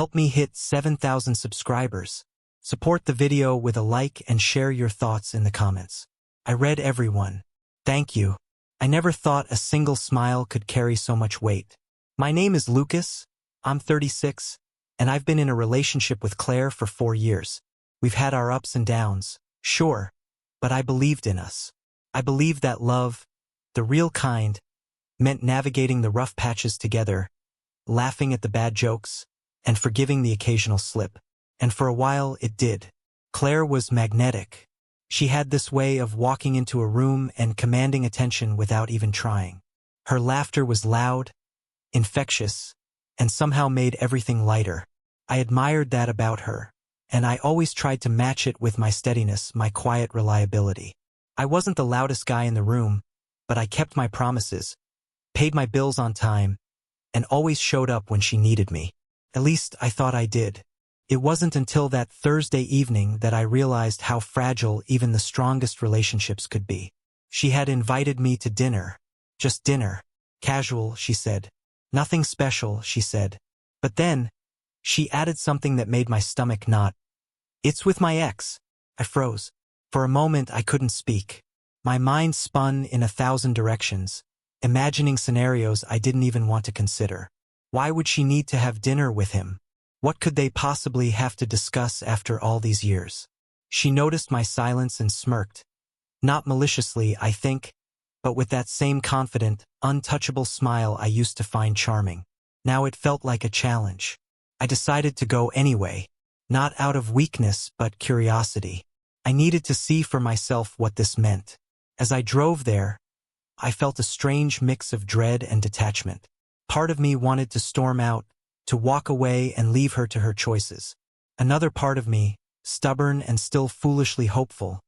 Help me hit 7,000 subscribers. Support the video with a like and share your thoughts in the comments. I read everyone. Thank you. I never thought a single smile could carry so much weight. My name is Lucas. I'm 36, and I've been in a relationship with Claire for 4 years. We've had our ups and downs, sure, but I believed in us. I believed that love, the real kind, meant navigating the rough patches together, laughing at the bad jokes, and forgiving the occasional slip. And for a while it did. Claire was magnetic. She had this way of walking into a room and commanding attention without even trying. Her laughter was loud, infectious, and somehow made everything lighter. I admired that about her, and I always tried to match it with my steadiness, my quiet reliability. I wasn't the loudest guy in the room, but I kept my promises, paid my bills on time, and always showed up when she needed me. At least I thought I did. It wasn't until that Thursday evening that I realized how fragile even the strongest relationships could be. She had invited me to dinner. Just dinner. Casual, she said. Nothing special, she said. But then, she added something that made my stomach knot. It's with my ex. I froze. For a moment I couldn't speak. My mind spun in 1,000 directions, imagining scenarios I didn't even want to consider. Why would she need to have dinner with him? What could they possibly have to discuss after all these years? She noticed my silence and smirked. Not maliciously, I think, but with that same confident, untouchable smile I used to find charming. Now it felt like a challenge. I decided to go anyway, not out of weakness but curiosity. I needed to see for myself what this meant. As I drove there, I felt a strange mix of dread and detachment. Part of me wanted to storm out, to walk away and leave her to her choices. Another part of me, stubborn and still foolishly hopeful,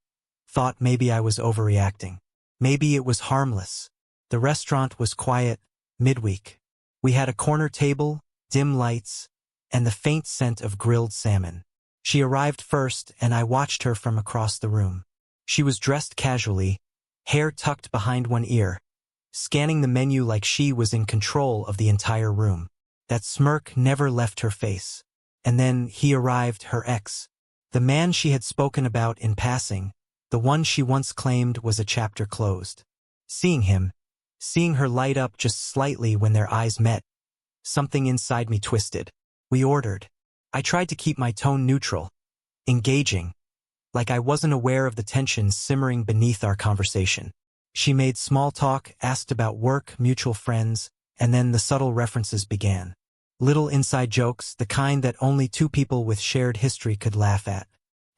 thought maybe I was overreacting. Maybe it was harmless. The restaurant was quiet, midweek. We had a corner table, dim lights, and the faint scent of grilled salmon. She arrived first, and I watched her from across the room. She was dressed casually, hair tucked behind one ear, scanning the menu like she was in control of the entire room. That smirk never left her face. And then he arrived, her ex. The man she had spoken about in passing, the one she once claimed was a chapter closed. Seeing him, seeing her light up just slightly when their eyes met, something inside me twisted. We ordered. I tried to keep my tone neutral, engaging, like I wasn't aware of the tension simmering beneath our conversation. She made small talk, asked about work, mutual friends, and then the subtle references began. Little inside jokes, the kind that only two people with shared history could laugh at.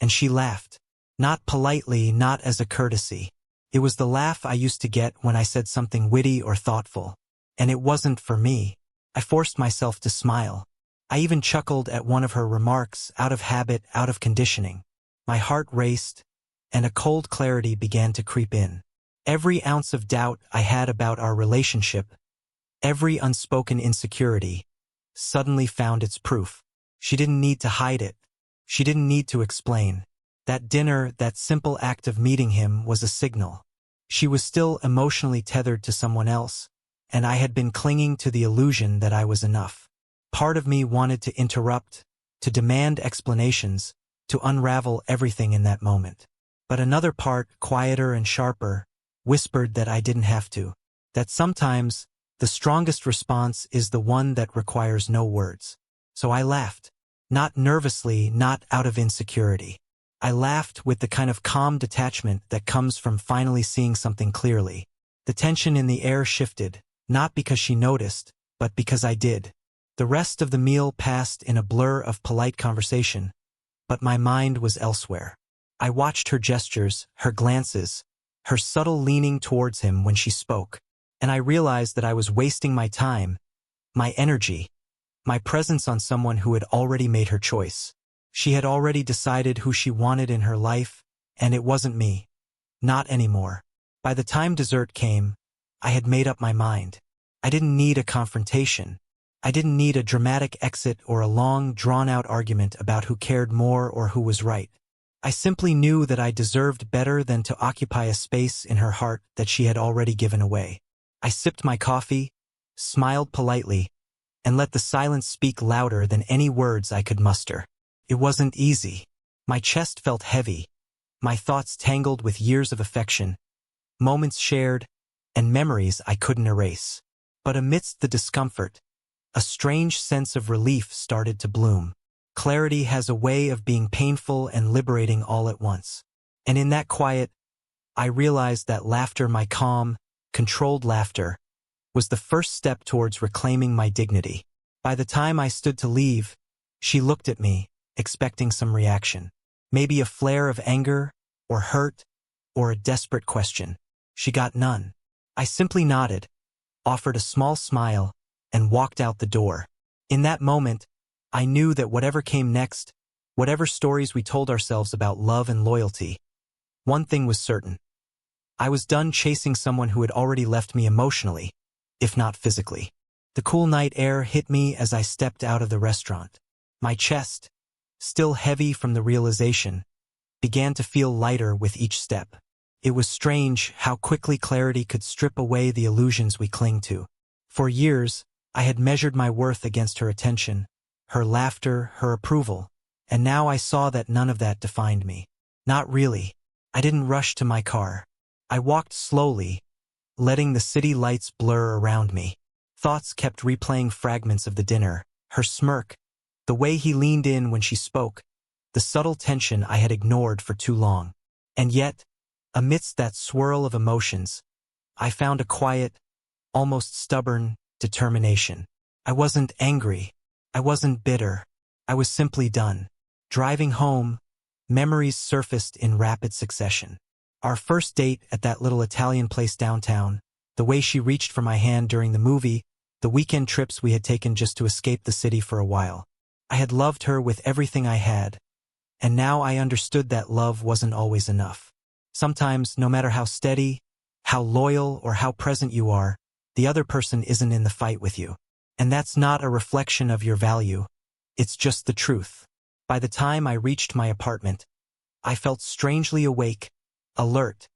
And she laughed. Not politely, not as a courtesy. It was the laugh I used to get when I said something witty or thoughtful. And it wasn't for me. I forced myself to smile. I even chuckled at one of her remarks, out of habit, out of conditioning. My heart raced, and a cold clarity began to creep in. Every ounce of doubt I had about our relationship, every unspoken insecurity, suddenly found its proof. She didn't need to hide it. She didn't need to explain. That dinner, that simple act of meeting him, was a signal. She was still emotionally tethered to someone else, and I had been clinging to the illusion that I was enough. Part of me wanted to interrupt, to demand explanations, to unravel everything in that moment. But another part, quieter and sharper, whispered that I didn't have to. That sometimes, the strongest response is the one that requires no words. So I laughed. Not nervously, not out of insecurity. I laughed with the kind of calm detachment that comes from finally seeing something clearly. The tension in the air shifted, not because she noticed, but because I did. The rest of the meal passed in a blur of polite conversation, but my mind was elsewhere. I watched her gestures, her glances, her subtle leaning towards him when she spoke, and I realized that I was wasting my time, my energy, my presence on someone who had already made her choice. She had already decided who she wanted in her life, and it wasn't me. Not anymore. By the time dessert came, I had made up my mind. I didn't need a confrontation. I didn't need a dramatic exit or a long, drawn-out argument about who cared more or who was right. I simply knew that I deserved better than to occupy a space in her heart that she had already given away. I sipped my coffee, smiled politely, and let the silence speak louder than any words I could muster. It wasn't easy. My chest felt heavy, my thoughts tangled with years of affection, moments shared, and memories I couldn't erase. But amidst the discomfort, a strange sense of relief started to bloom. Clarity has a way of being painful and liberating all at once. And in that quiet, I realized that laughter, my calm, controlled laughter, was the first step towards reclaiming my dignity. By the time I stood to leave, she looked at me, expecting some reaction. Maybe a flare of anger, or hurt, or a desperate question. She got none. I simply nodded, offered a small smile, and walked out the door. In that moment, I knew that whatever came next, whatever stories we told ourselves about love and loyalty, one thing was certain. I was done chasing someone who had already left me emotionally, if not physically. The cool night air hit me as I stepped out of the restaurant. My chest, still heavy from the realization, began to feel lighter with each step. It was strange how quickly clarity could strip away the illusions we cling to. For years, I had measured my worth against her attention, her laughter, her approval, and now I saw that none of that defined me. Not really. I didn't rush to my car. I walked slowly, letting the city lights blur around me. Thoughts kept replaying fragments of the dinner, her smirk, the way he leaned in when she spoke, the subtle tension I had ignored for too long. And yet, amidst that swirl of emotions, I found a quiet, almost stubborn, determination. I wasn't angry. I wasn't bitter. I was simply done. Driving home, memories surfaced in rapid succession. Our first date at that little Italian place downtown, the way she reached for my hand during the movie, the weekend trips we had taken just to escape the city for a while. I had loved her with everything I had, and now I understood that love wasn't always enough. Sometimes, no matter how steady, how loyal, or how present you are, the other person isn't in the fight with you. And that's not a reflection of your value. It's just the truth. By the time I reached my apartment, I felt strangely awake, alert,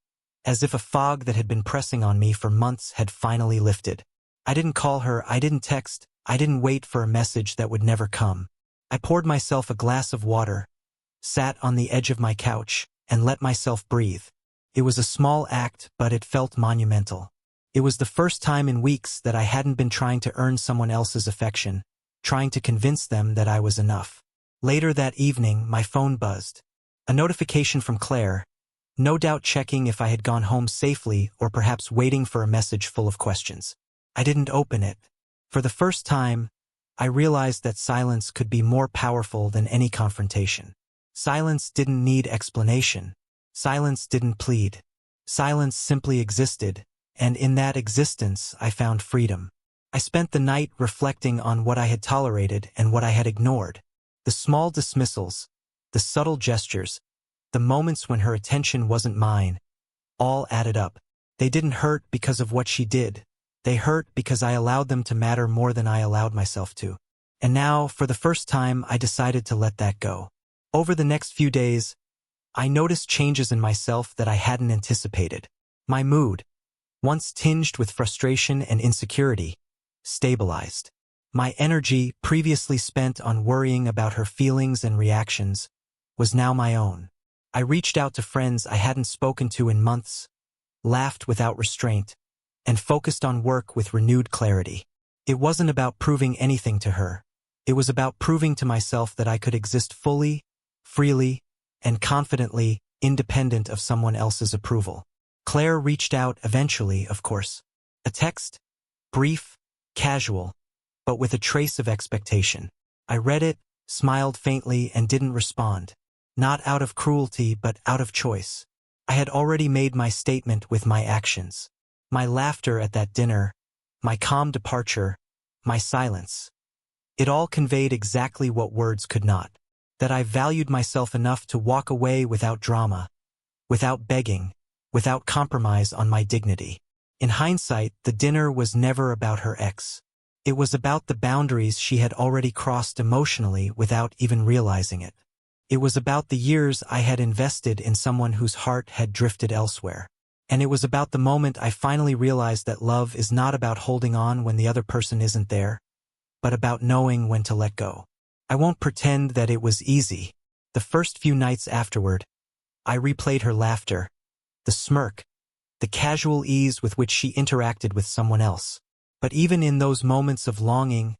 as if a fog that had been pressing on me for months had finally lifted. I didn't call her, I didn't text, I didn't wait for a message that would never come. I poured myself a glass of water, sat on the edge of my couch, and let myself breathe. It was a small act, but it felt monumental. It was the first time in weeks that I hadn't been trying to earn someone else's affection, trying to convince them that I was enough. Later that evening, my phone buzzed. A notification from Claire, no doubt checking if I had gone home safely or perhaps waiting for a message full of questions. I didn't open it. For the first time, I realized that silence could be more powerful than any confrontation. Silence didn't need explanation. Silence didn't plead. Silence simply existed, and in that existence I found freedom. I spent the night reflecting on what I had tolerated and what I had ignored. The small dismissals, the subtle gestures, the moments when her attention wasn't mine, all added up. They didn't hurt because of what she did. They hurt because I allowed them to matter more than I allowed myself to. And now, for the first time, I decided to let that go. Over the next few days, I noticed changes in myself that I hadn't anticipated. My mood, once tinged with frustration and insecurity, stabilized. My energy, previously spent on worrying about her feelings and reactions, was now my own. I reached out to friends I hadn't spoken to in months, laughed without restraint, and focused on work with renewed clarity. It wasn't about proving anything to her. It was about proving to myself that I could exist fully, freely, and confidently, independent of someone else's approval. Claire reached out eventually, of course. A text, brief, casual, but with a trace of expectation. I read it, smiled faintly, and didn't respond. Not out of cruelty, but out of choice. I had already made my statement with my actions. My laughter at that dinner, my calm departure, my silence. It all conveyed exactly what words could not. That I valued myself enough to walk away without drama, without begging, without compromise on my dignity. In hindsight, the dinner was never about her ex. It was about the boundaries she had already crossed emotionally without even realizing it. It was about the years I had invested in someone whose heart had drifted elsewhere. And it was about the moment I finally realized that love is not about holding on when the other person isn't there. but about knowing when to let go. I won't pretend that it was easy. The first few nights afterward, I replayed her laughter, the smirk, the casual ease with which she interacted with someone else. But even in those moments of longing,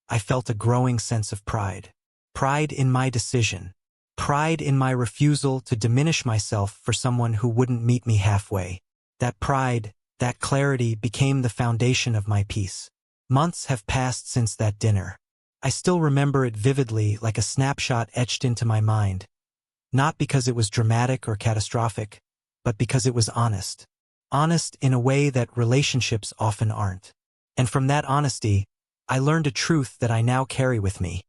I felt a growing sense of pride. Pride in my decision. Pride in my refusal to diminish myself for someone who wouldn't meet me halfway. That pride, that clarity became the foundation of my peace. Months have passed since that dinner. I still remember it vividly, like a snapshot etched into my mind. Not because it was dramatic or catastrophic, but because it was honest. Honest in a way that relationships often aren't. And from that honesty, I learned a truth that I now carry with me.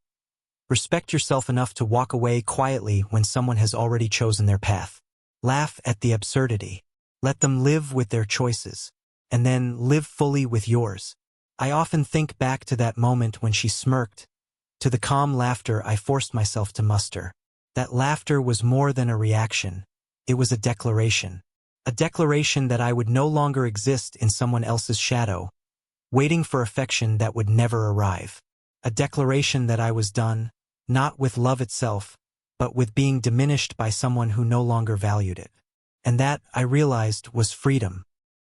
Respect yourself enough to walk away quietly when someone has already chosen their path. Laugh at the absurdity. Let them live with their choices, and then live fully with yours. I often think back to that moment when she smirked, to the calm laughter I forced myself to muster. That laughter was more than a reaction. It was a declaration. A declaration that I would no longer exist in someone else's shadow, waiting for affection that would never arrive. A declaration that I was done, not with love itself, but with being diminished by someone who no longer valued it. And that, I realized, was freedom.